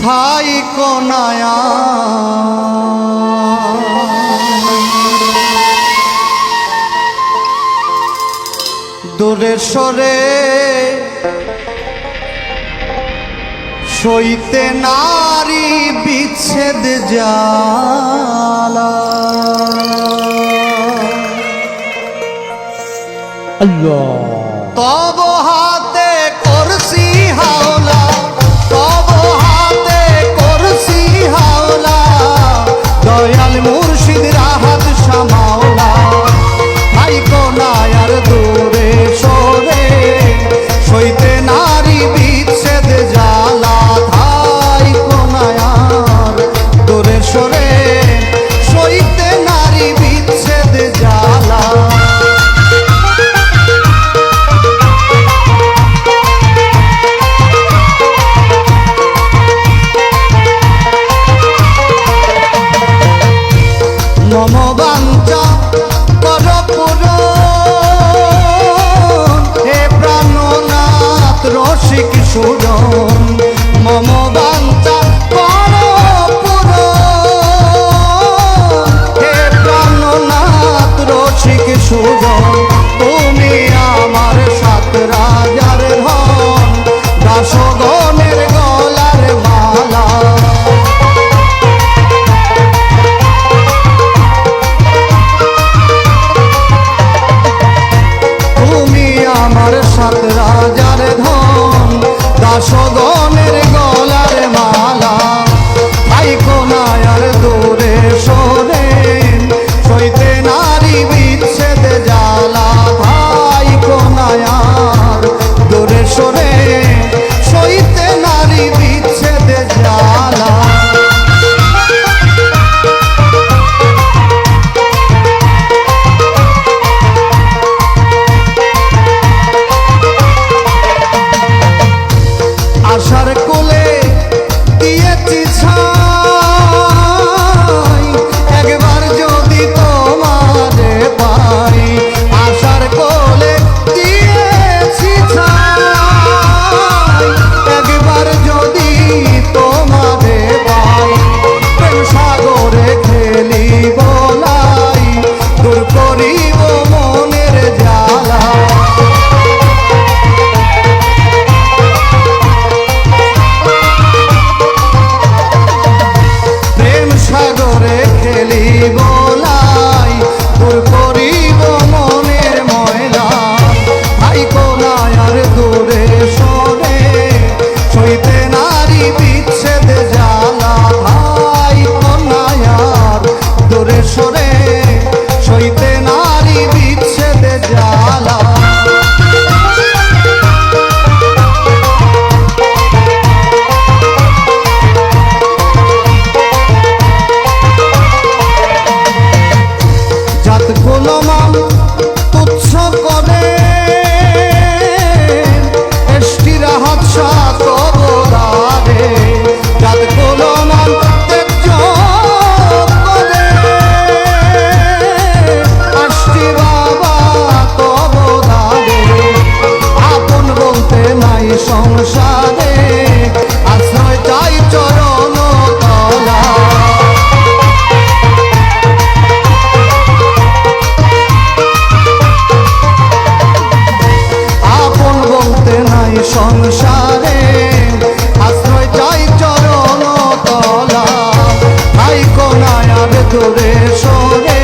থাই কোনায়া দূরে সরে সইতে নারী বিচ্ছেদ জ্বালা আল্লাহ তব হাতে করছি হাওলা দয়াল মুর্শিদ রাহাত শামাওলা ভাই কোনায়ার দূরে সরে সইতে নারী বিচ্ছেদ জ্বালা ভাই কোনায়ার দূরে সরে সইতে নারী বিচ্ছেদ জ্বালা মম বাঞ্ছা কর পূরণ হে প্রাণনাথ রসিক সুজন মম বাঞ্ছা কর পূরণ হে প্রাণনাথ রসিক সুজন তুমি আমার সাত রাজার ধন দাসগণের গলার মালা আমার সাত রাজার ধন দাসগণের গলার মালা ভাই কোনায়ার দূরে সরে সইতে নারী বিচ্ছেদ জ্বালা ভাই কোনায়ার দূরে সরে সইতে নারী বিচ্ছেদ জ্বালা আশার কোলে দিয়েছি ছাই একবার যদি তোমারে পাই আশার কোলে দিয়েছি ছাই একবার যদি তোমারে পাই প্রেম সাগরে খেলি বলাই দূর করিব মনের জ্বালা সাগরে খেলি বলাই দূর করিব মনের ময়লা ভাই কোনায়ার দূরে সরে সইতে নারী বিচ্ছেদ জ্বালা ভাই কোনায়ার দূরে সরে সইতে নারী বিচ্ছেদ জ্বালা গোলমান তুচ্ছ করে এষ্টি রাহাত সাতবদারে যাত গোলমান তেজ করে আষ্টি বাবা তবদারে আপন বলতে নাই সংসারে আশ্রয় চাই চরণ তলা সংসারে আশ্রয় চাই চরণ তলা ভাই কোনায়ার দূরে সরে